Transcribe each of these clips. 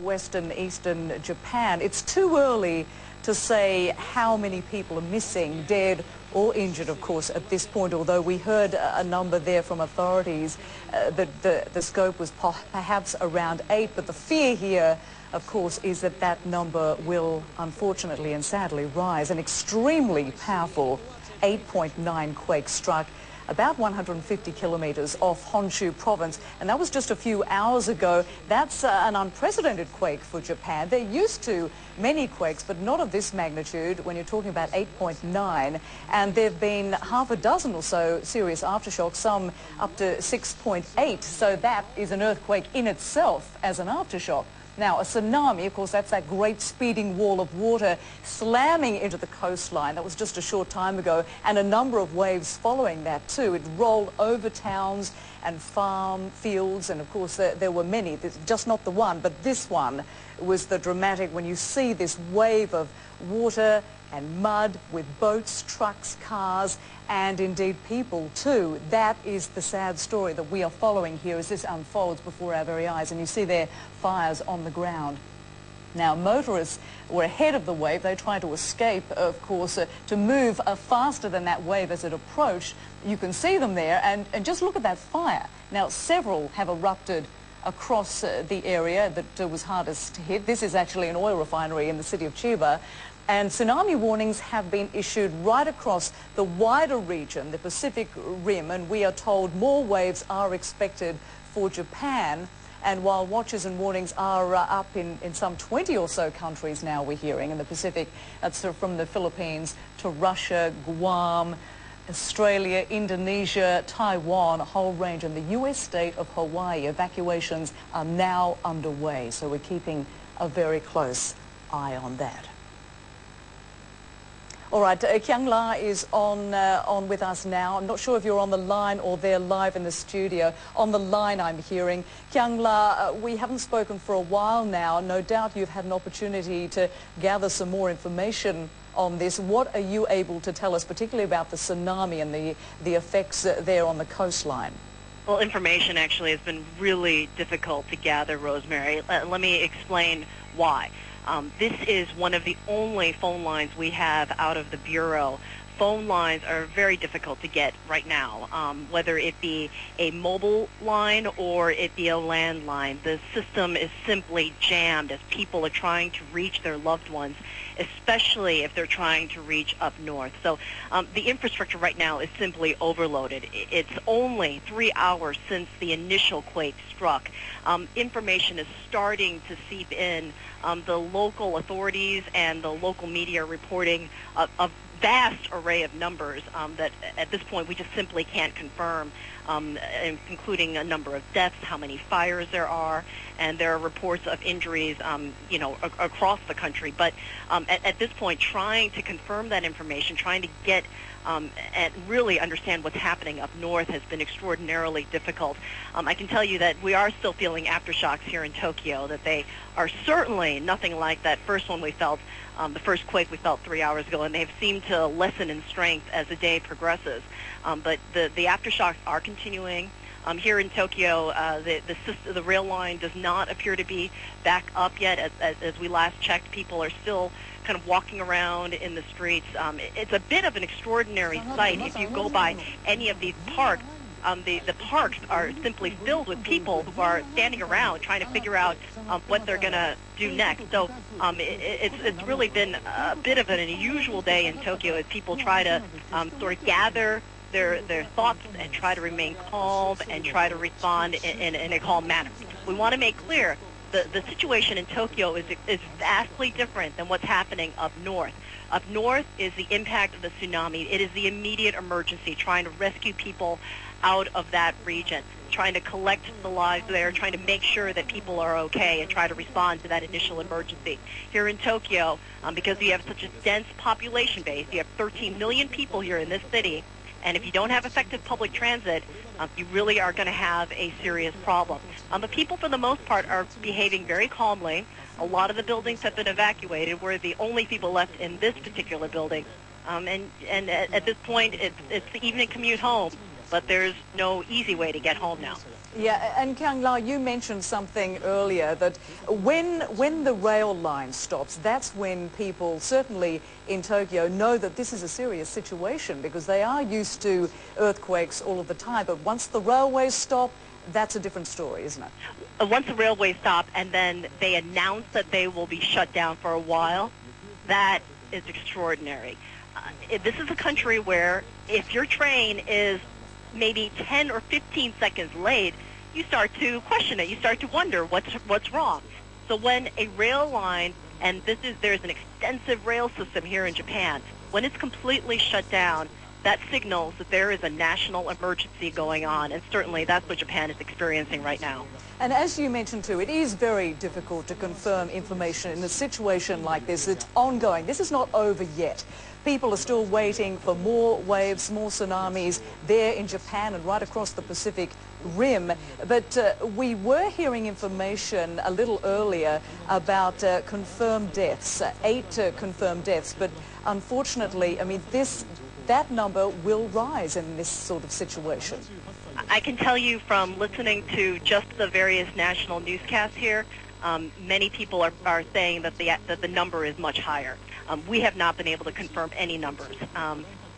western, eastern Japan. It's too early to say how many people are missing, dead or injured, of course, at this point, although we heard a number there from authorities that the scope was perhaps around 8, but the fear here, of course, is that that number will, unfortunately and sadly, rise. An extremely powerful 8.9 quake struck about 150 kilometers off Honshu province, and that was just a few hours ago. That's an unprecedented quake for Japan. They're used to many quakes, but not of this magnitude when you're talking about 8.9, and there have been half a dozen or so serious aftershocks, some up to 6.8, so that is an earthquake in itself as an aftershock. Now, a tsunami, of course, that's that great speeding wall of water slamming into the coastline. That was just a short time ago, and a number of waves following that too. It rolled over towns and farm fields, and of course there were many, just not the one, but this one was the dramatic, when you see this wave of water and mud with boats, trucks, cars, and indeed people too. That is the sad story that we are following here as this unfolds before our very eyes, and you see there fires on the ground. Now, motorists were ahead of the wave. They tried to escape, of course, to move faster than that wave as it approached. You can see them there, and just look at that fire. Now, several have erupted across the area that was hardest hit. This is actually an oil refinery in the city of Chiba. And tsunami warnings have been issued right across the wider region, the Pacific Rim, and we are told more waves are expected for Japan. And while watches and warnings are up in some 20 or so countries now, we're hearing, in the Pacific, that's from the Philippines to Russia, Guam, Australia, Indonesia, Taiwan, a whole range, and the U.S. state of Hawaii. Evacuations are now underway, so we're keeping a very close eye on that. All right, Kyung La is on with us now. I'm not sure if you're on the line or they're live in the studio. On the line, I'm hearing. Kyung La, we haven't spoken for a while now. No doubt you've had an opportunity to gather some more information on this. What are you able to tell us, particularly about the tsunami and the effects there on the coastline? Well, information actually has been really difficult to gather, Rosemary. Let me explain why. This is one of the only phone lines we have out of the Bureau. Phone lines are very difficult to get right now, whether it be a mobile line or it be a landline. The system is simply jammed as people are trying to reach their loved ones, especially if they're trying to reach up north. So the infrastructure right now is simply overloaded. It's only 3 hours since the initial quake struck. Information is starting to seep in. The local authorities and the local media are reporting a vast array of numbers that at this point we just simply can't confirm, including a number of deaths, how many fires there are, and there are reports of injuries, across the country. But at this point, trying to confirm that information, trying to get and really understand what's happening up north has been extraordinarily difficult. I can tell you that we are still feeling aftershocks here in Tokyo, that they are certainly nothing like that first one we felt, the first quake we felt 3 hours ago, and they've seemed to lessen in strength as the day progresses. But the aftershocks are continuing. Here in Tokyo, the rail line does not appear to be back up yet. As we last checked, people are still kind of walking around in the streets. It's a bit of an extraordinary sight. If you go by any of these parks, the parks are simply filled with people who are standing around trying to figure out what they're going to do next. So it's really been a bit of an unusual day in Tokyo as people try to sort of gather their thoughts and try to remain calm and try to respond in a calm manner. We want to make clear the situation in Tokyo is vastly different than what's happening up north. Up north is the impact of the tsunami. It is the immediate emergency, trying to rescue people out of that region, trying to collect the lives there, trying to make sure that people are okay and try to respond to that initial emergency. Here in Tokyo, because we have such a dense population base, you have 13 million people here in this city, and if you don't have effective public transit, you really are going to have a serious problem. The people, for the most part, are behaving very calmly. A lot of the buildings have been evacuated. We're the only people left in this particular building. And at this point, it's the evening commute home. but there's no easy way to get home now. Yeah, and Kyung-la, you mentioned something earlier that when the rail line stops, that's when people, certainly in Tokyo, know that this is a serious situation because they are used to earthquakes all of the time. But once the railways stop, that's a different story, isn't it? Once the railways stop and then they announce that they will be shut down for a while, that is extraordinary. This is a country where if your train is maybe 10 or 15 seconds late, you start to question it. You start to wonder what's wrong. So when a rail line, and there's an extensive rail system here in Japan, when it's completely shut down, that signals that there is a national emergency going on, and certainly that's what Japan is experiencing right now. And as you mentioned too, it is very difficult to confirm information in a situation like this. It's ongoing. This is not over yet. People are still waiting for more waves, more tsunamis there in Japan and right across the Pacific Rim. But we were hearing information a little earlier about confirmed deaths, 8 confirmed deaths. But unfortunately, I mean, that number will rise in this sort of situation. I can tell you from listening to just the various national newscasts here, many people are saying that the number is much higher. We have not been able to confirm any numbers,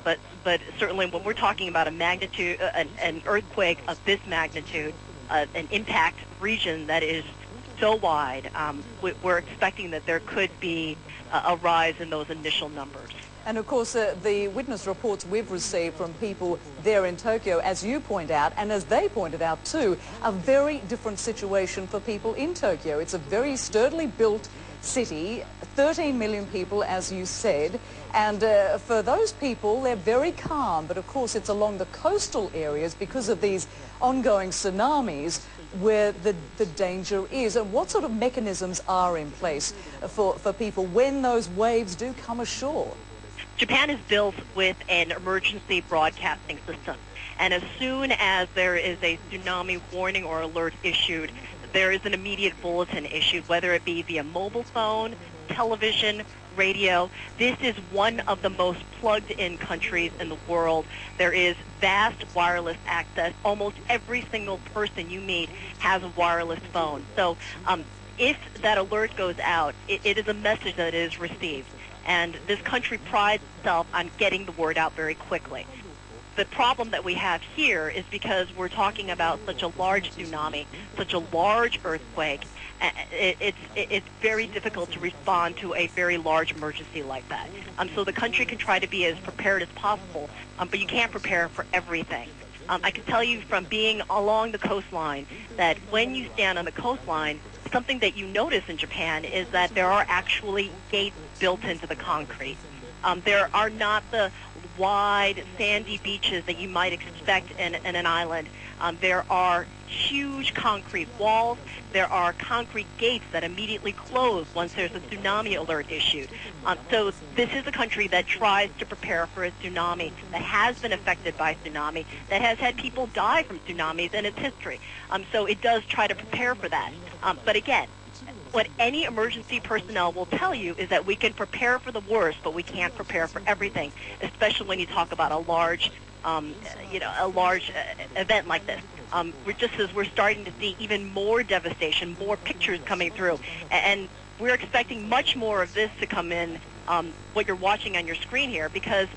but certainly when we're talking about a magnitude, an earthquake of this magnitude, an impact region that is so wide, we're expecting that there could be a rise in those initial numbers. And of course, the witness reports we've received from people there in Tokyo, as you point out, and as they pointed out too, a very different situation for people in Tokyo. It's a very sturdily built city, 13 million people, as you said, and for those people, they're very calm. But of course, it's along the coastal areas because of these ongoing tsunamis where the danger is. And what sort of mechanisms are in place for people when those waves do come ashore? Japan is built with an emergency broadcasting system, and as soon as there is a tsunami warning or alert issued, there is an immediate bulletin issued, whether it be via mobile phone, television, radio. This is one of the most plugged-in countries in the world. There is vast wireless access. Almost every single person you meet has a wireless phone. So if that alert goes out, it is a message that is received. And this country prides itself on getting the word out very quickly. The problem that we have here is because we're talking about such a large tsunami, such a large earthquake, it's very difficult to respond to a very large emergency like that. So the country can try to be as prepared as possible, but you can't prepare for everything. I can tell you from being along the coastline that when you stand on the coastline, something that you notice in Japan is that there are actually gates built into the concrete. There are not the wide sandy beaches that you might expect in an island. There are huge concrete walls. There are concrete gates that immediately close once there's a tsunami alert issued. So this is a country that tries to prepare for a tsunami, that has been affected by tsunami, that has had people die from tsunamis in its history. So it does try to prepare for that. But again, what any emergency personnel will tell you is that we can prepare for the worst, but we can't prepare for everything, especially when you talk about a large, event like this. We're starting to see even more devastation, more pictures coming through, and we're expecting much more of this to come in, what you're watching on your screen here, because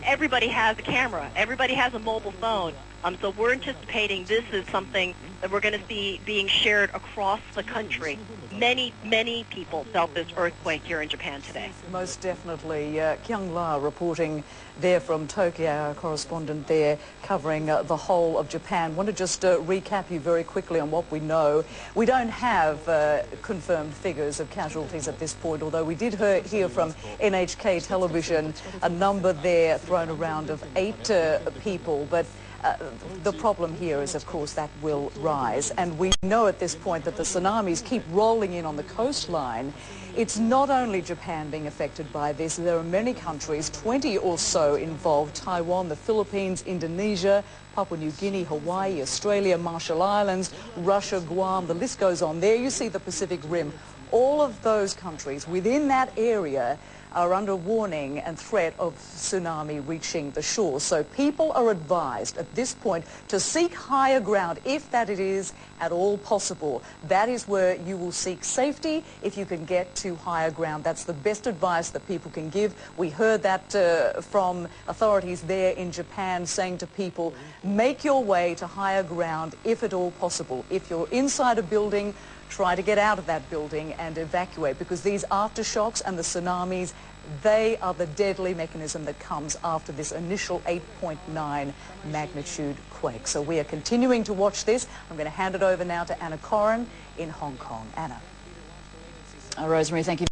everybody has a camera, everybody has a mobile phone. So we're anticipating this is something that we're going to see being shared across the country. Many, many people felt this earthquake here in Japan today. Most definitely. Kyung-la reporting there from Tokyo, our correspondent there, covering the whole of Japan. Want to just recap you very quickly on what we know. We don't have confirmed figures of casualties at this point, although we did hear from NHK television a number there thrown around of 8 people. But the problem here is, of course, that will rise. And we know at this point that the tsunamis keep rolling in on the coastline. It's not only Japan being affected by this. There are many countries, 20 or so involved: Taiwan, the Philippines, Indonesia, Papua New Guinea, Hawaii, Australia, Marshall Islands, Russia, Guam, the list goes on. There you see the Pacific Rim. All of those countries within that area are under warning and threat of tsunami reaching the shore. So people are advised at this point to seek higher ground if that it is at all possible. That is where you will seek safety if you can get to higher ground. That's the best advice that people can give. We heard that from authorities there in Japan saying to people, make your way to higher ground if at all possible. If you're inside a building, try to get out of that building and evacuate, because these aftershocks and the tsunamis, they are the deadly mechanism that comes after this initial 8.9 magnitude quake. So we are continuing to watch this. I'm going to hand it over now to Anna Corrin in Hong Kong. Anna. Rosemary, thank you.